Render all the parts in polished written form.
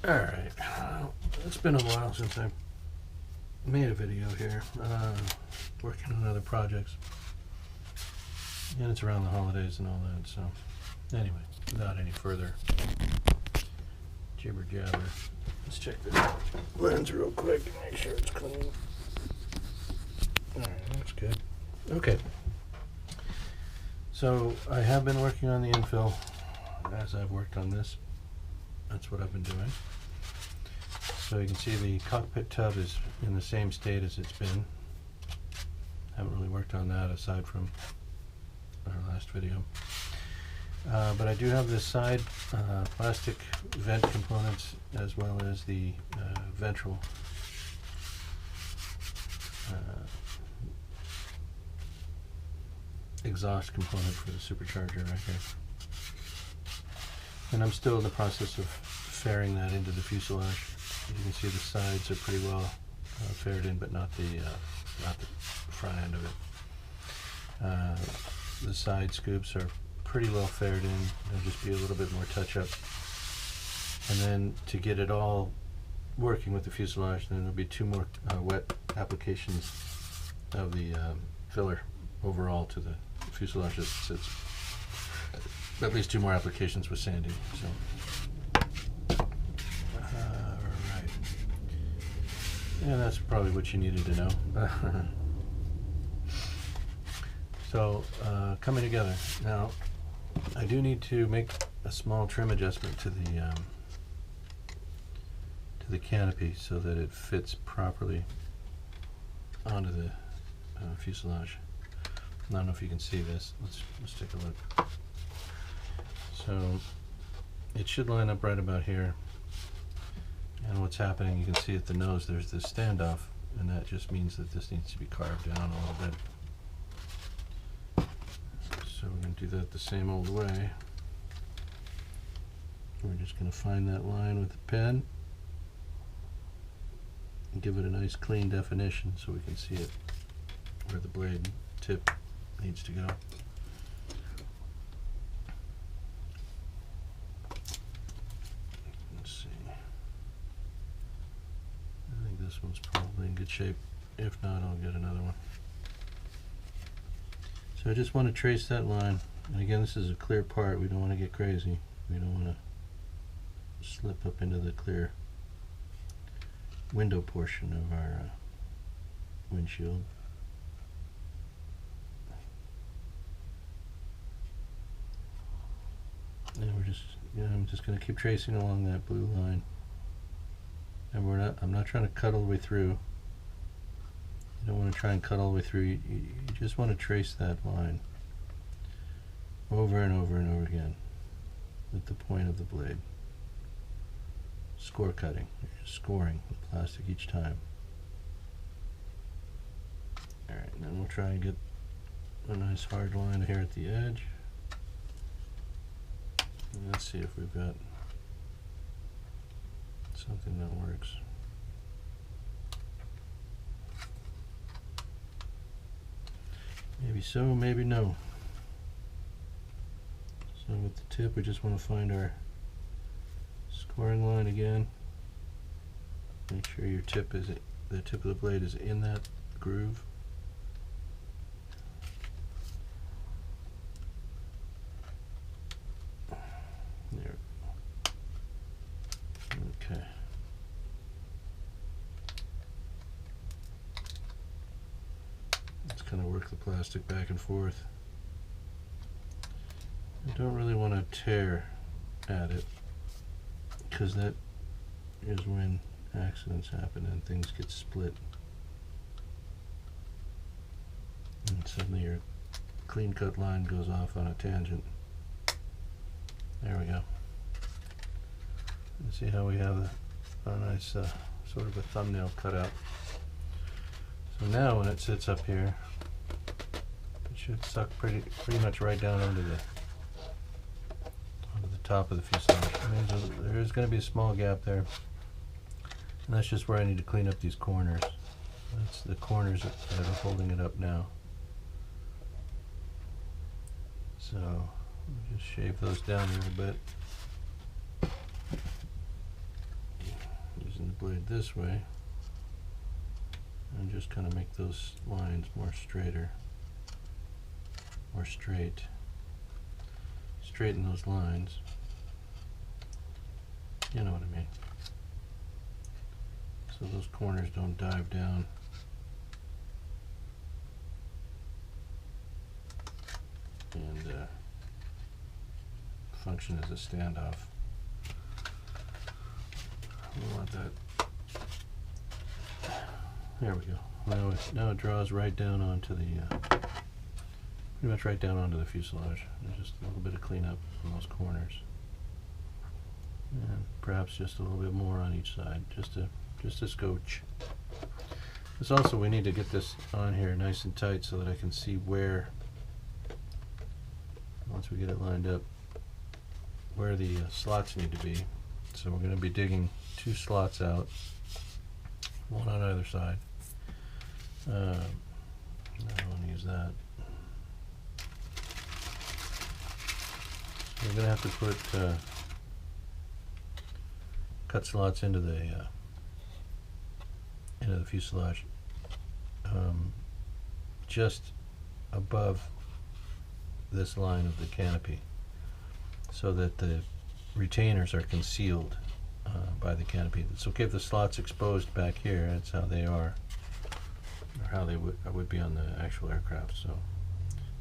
Alright, it's been a while since I made a video here, working on other projects, and it's around the holidays and all that, so anyway, without any further jibber jabber, let's check this lens real quick and make sure it's clean. Alright, that's good. Okay, so I have been working on the infill as I've worked on this. That's what I've been doing. So you can see the cockpit tub is in the same state as it's been. Haven't really worked on that aside from our last video. But I do have the side plastic vent components as well as the ventral exhaust component for the supercharger right here. And I'm still in the process of fairing that into the fuselage. You can see the sides are pretty well faired in, but not the front end of it. The side scoops are pretty well faired in. There'll just be a little bit more touch up. And then to get it all working with the fuselage, then there'll be two more wet applications of the filler overall to the fuselage. It's at least two more applications with sanding. So. Yeah, that's probably what you needed to know. So, coming together. Now, I do need to make a small trim adjustment to the canopy so that it fits properly onto the fuselage. I don't know if you can see this. Let's take a look. So, it should line up right about here. And what's happening, you can see at the nose there's this standoff, and that just means that this needs to be carved down a little bit. So we're going to do that the same old way. We're just going to find that line with the pen and give it a nice clean definition so we can see it where the blade tip needs to go. This one's probably in good shape. If not, I'll get another one. So I just want to trace that line. And again, this is a clear part. We don't want to get crazy. We don't want to slip up into the clear window portion of our windshield. And I'm just going to keep tracing along that blue line. And I'm not trying to cut all the way through. You don't want to try and cut all the way through. You just want to trace that line over and over and over again with the point of the blade. Score cutting. You're scoring the plastic each time. Alright, and then we'll try and get a nice hard line here at the edge. And let's see if we've got something that works. Maybe so, maybe no. So with the tip, we just want to find our scoring line again. Make sure your tip is the tip of the blade is in that groove. There. Okay. Let's kind of work the plastic back and forth. I don't really want to tear at it, because that is when accidents happen and things get split. And suddenly your clean cut line goes off on a tangent. There we go. You see how we have a nice sort of a thumbnail cut out. So now when it sits up here, it should suck pretty much right down onto the top of the fuselage. There's going to be a small gap there, and that's just where I need to clean up these corners. That's the corners that are holding it up now. So just shave those down a little bit. blade this way and just kind of make those lines more straighter, more straight. Straighten those lines. You know what I mean. So those corners don't dive down. And function as a standoff. We want that. There we go. Now it draws right down onto the, pretty much right down onto the fuselage. There's just a little bit of cleanup on those corners, and perhaps just a little bit more on each side, just a scotch. This also, we need to get this on here nice and tight so that I can see where, once we get it lined up, where the slots need to be. So we're going to be digging 2 slots out, one on either side. I don't want to use that. So we're going to have to put cut slots into the fuselage just above this line of the canopy, so that the retainers are concealed by the canopy. It's okay if the slot's exposed back here. That's how they are, or how they would be on the actual aircraft. So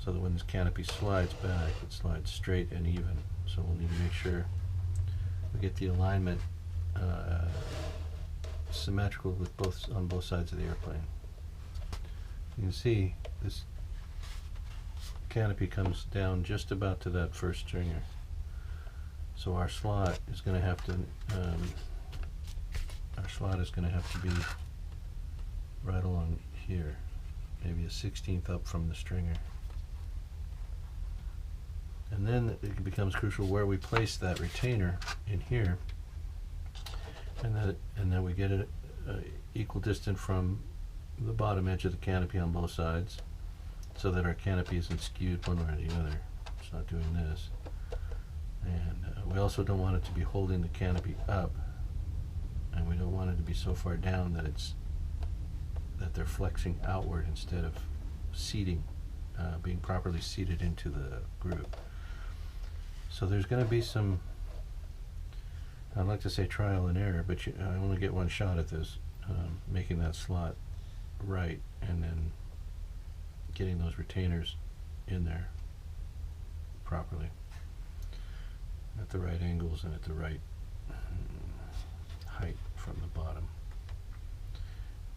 that when this canopy slides back, it slides straight and even. So we'll need to make sure we get the alignment symmetrical with on both sides of the airplane. You can see this canopy comes down just about to that first stringer. So our slot is going to have to be right along here, maybe a 1/16 up from the stringer. And then it becomes crucial where we place that retainer in here, and that we get it equal distance from the bottom edge of the canopy on both sides, so that our canopy isn't skewed one way or the other. It's not doing this. And we also don't want it to be holding the canopy up, and we don't want it to be so far down that they're flexing outward instead of seating, being properly seated into the groove. So there's going to be some, I'd like to say trial and error, but I only get one shot at this, making that slot right, and then getting those retainers in there properly at the right angles and at the right height from the bottom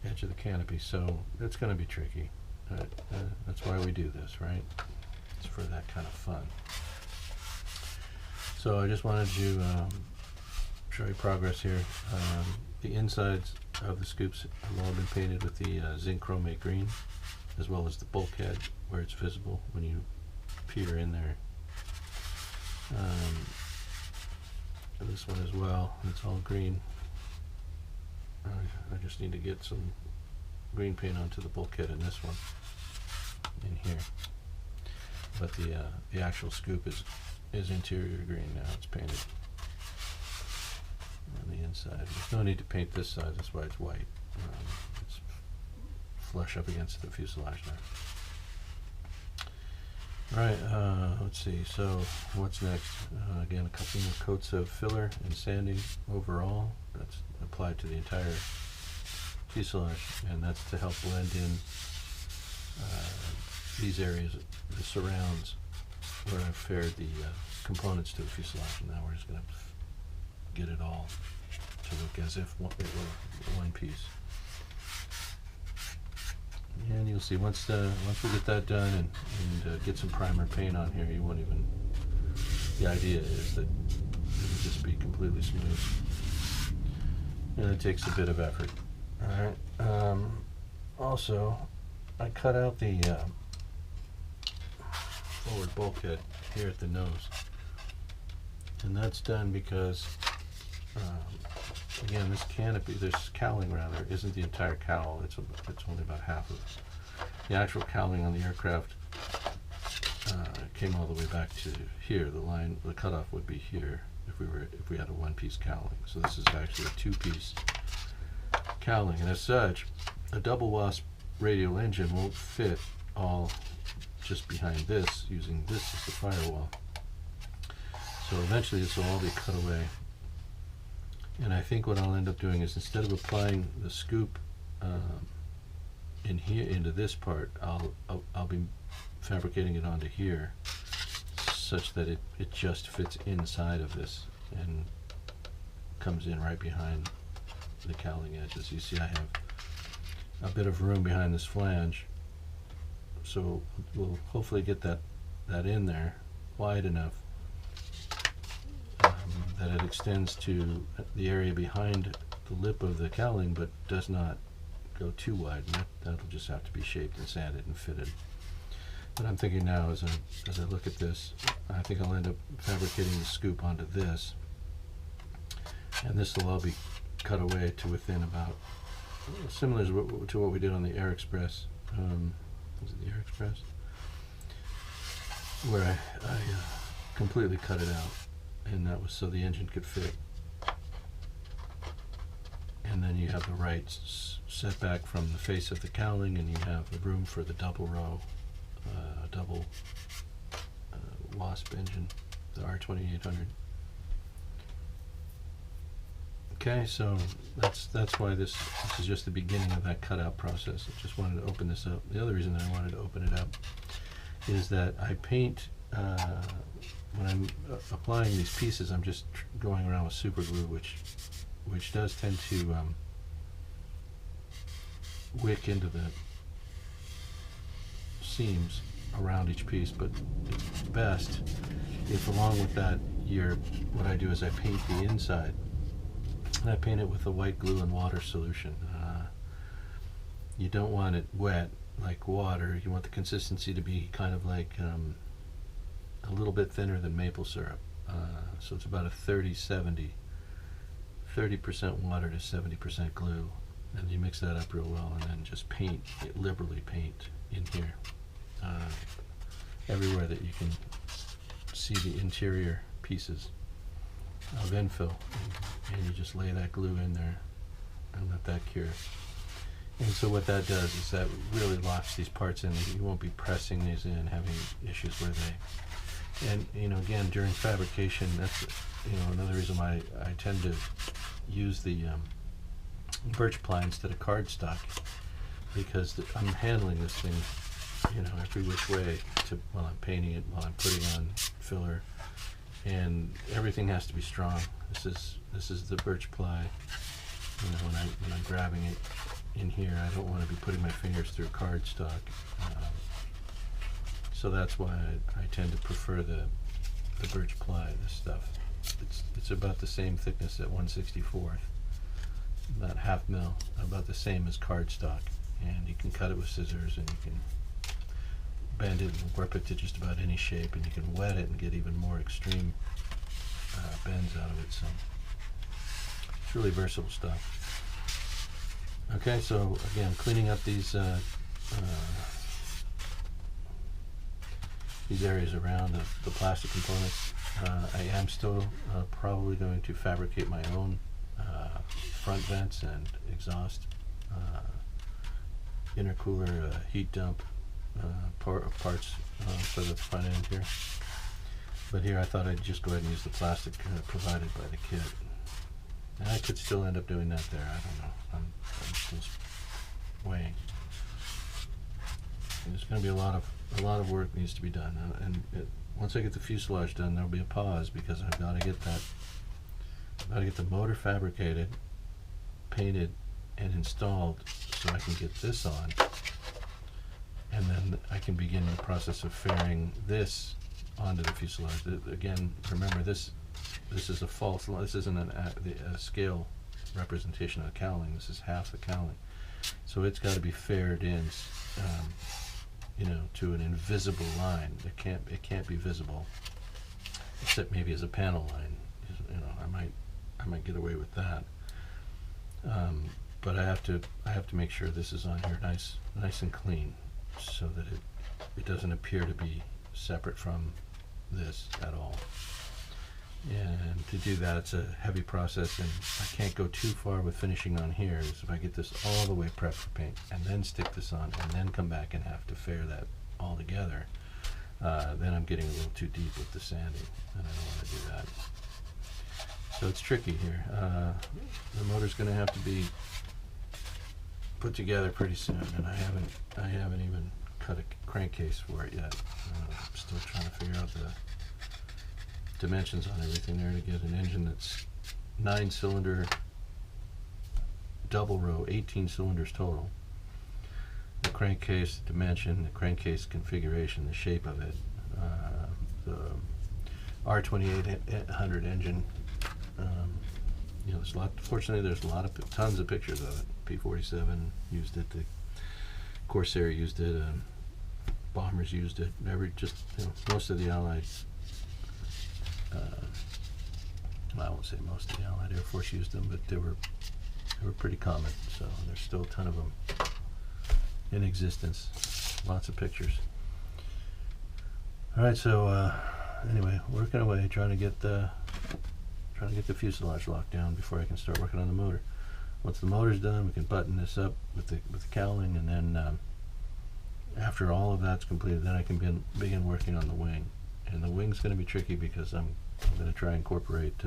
edge of the canopy. So it's going to be tricky. That's why we do this, right? It's for that kind of fun. So I just wanted to show you progress here. The insides of the scoops have all been painted with the zinc chromate green, as well as the bulkhead where it's visible when you peer in there. This one as well, it's all green. I just need to get some green paint onto the bulkhead in this one, in here. But the actual scoop is interior green now. It's painted on the inside. There's no need to paint this side. That's why it's white. It's flush up against the fuselage now. Alright, let's see, so what's next? Again, a couple more coats of filler and sanding overall. That's applied to the entire fuselage, and that's to help blend in these areas, the surrounds, where I've faired the components to the fuselage, and now we're just going to get it all to look as if it were one piece. And you'll see once we get that done and get some primer paint on here, you won't even. The idea is that it'll just be completely smooth, and it takes a bit of effort. All right. Also, I cut out the forward bulkhead here at the nose, and that's done because again, this cowling rather, isn't the entire cowl. It's only about half of it. The actual cowling on the aircraft came all the way back to here. The cutoff would be here if we had a one-piece cowling. So this is actually a two-piece cowling, and as such, a double wasp radial engine won't fit all just behind this, using this as the firewall. So eventually this will all be cut away. And I think what I'll end up doing is, instead of applying the scoop in here into this part, I'll be fabricating it onto here, such that it just fits inside of this and comes in right behind the cowling edges. You see I have a bit of room behind this flange, so we'll hopefully get that in there wide enough that it extends to the area behind the lip of the cowling, but does not go too wide. And that'll just have to be shaped and sanded and fitted. But I'm thinking now, as I look at this, I think I'll end up fabricating the scoop onto this, and this will all be cut away to within about, similar to what we did on the Air Express. Was it the Air Express? Where I completely cut it out, and that was so the engine could fit. And then you have the right setback from the face of the cowling, and you have the room for the double row, double wasp engine, the R2800. Okay, so that's why this is just the beginning of that cutout process. I just wanted to open this up. The other reason that I wanted to open it up is that I paint, when I'm applying these pieces, I'm just going around with super glue, which does tend to wick into the seams around each piece, but it's best if, along with that, what I do is I paint the inside. And I paint it with a white glue and water solution. You don't want it wet like water. You want the consistency to be kind of like a little bit thinner than maple syrup. So it's about a 30-70, 30% water to 70% glue. And you mix that up real well, and then just paint, liberally paint in here. Everywhere that you can see the interior pieces of infill, and you just lay that glue in there and let that cure. And so what that does is that really locks these parts in. You won't be pressing these in, having issues where they, and again, during fabrication, that's another reason why I tend to use the birch ply instead of cardstock, because I'm handling this thing every which way while I'm painting it, while I'm putting on filler, and everything has to be strong. This is the birch ply. When I'm grabbing it in here, I don't want to be putting my fingers through cardstock. So that's why I tend to prefer the birch ply. This stuff, it's about the same thickness at 1/64, about half mil, about the same as cardstock, and you can cut it with scissors, and you can bend it and warp it to just about any shape, and you can wet it and get even more extreme bends out of it. So it's really versatile stuff. Okay, so again, cleaning up these areas around the plastic components. I am still probably going to fabricate my own front vents and exhaust, intercooler, heat dump parts for the front end here. But here I thought I'd just go ahead and use the plastic provided by the kit. And I could still end up doing that there. I don't know. I'm still weighing. And there's going to be a lot of work needs to be done. Once I get the fuselage done, there'll be a pause, because I've got to get the motor fabricated, painted, and installed, so I can get this on, and then I can begin the process of fairing this onto the fuselage. Again, remember, this is a false. This isn't a scale representation of the cowling. This is half the cowling, so it's got to be faired in, to an invisible line. It can't be visible, except maybe as a panel line. I might get away with that. But I have to make sure this is on here nice and clean, so that it doesn't appear to be separate from this at all. And to do that, it's a heavy process, and I can't go too far with finishing on here. So if I get this all the way prepped for paint and then stick this on and then come back and have to fair that all together, then I'm getting a little too deep with the sanding, and I don't want to do that. So it's tricky here. The motor's going to have to be put together pretty soon, and I haven't even cut a crankcase for it yet. I'm still trying to figure out the dimensions on everything there to get an engine that's 9-cylinder, double row, 18 cylinders total. The crankcase dimension, the crankcase configuration, the shape of it, the R2800 engine. You know, there's a lot. Fortunately, there's tons of pictures of it. P-47 used it. The Corsair used it. Bombers used it. Most of the Allied. I won't say most of the Allied Air Force used them, but they were pretty common. So there's still a ton of them in existence. Lots of pictures. All right. So anyway, working away, trying to get the fuselage locked down before I can start working on the motor. Once the motor's done, we can button this up with the cowling, and then after all of that's completed, then I can begin working on the wing. And the wing's going to be tricky because I'm going to try and incorporate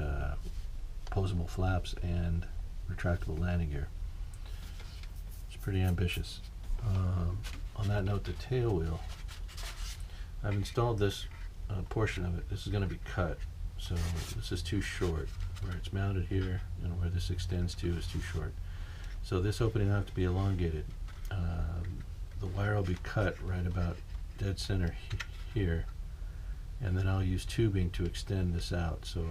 posable flaps and retractable landing gear. It's pretty ambitious. On that note, the tail wheel, I've installed this portion of it. This is going to be cut, so this is too short. Where it's mounted here and where this extends to is too short. So this opening will have to be elongated. The wire will be cut right about dead center here, and then I'll use tubing to extend this out. So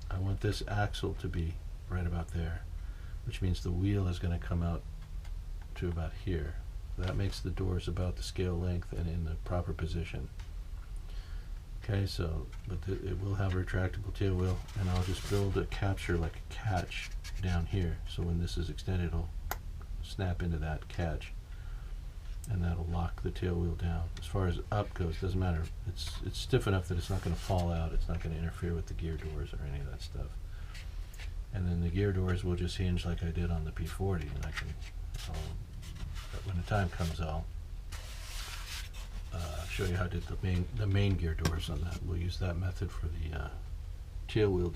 I want this axle to be right about there, which means the wheel is going to come out to about here. That makes the doors about the scale length and in the proper position. Okay, so, but it will have a retractable tail wheel, and I'll just build a capture like a catch down here. So when this is extended, it'll snap into that catch, and that'll lock the tail wheel down. As far as up goes, doesn't matter. It's stiff enough that it's not going to fall out. It's not going to interfere with the gear doors or any of that stuff. And then the gear doors will just hinge like I did on the P40, and but when the time comes, I'll show you how I did the main gear doors on that. We'll use that method for the tail wheel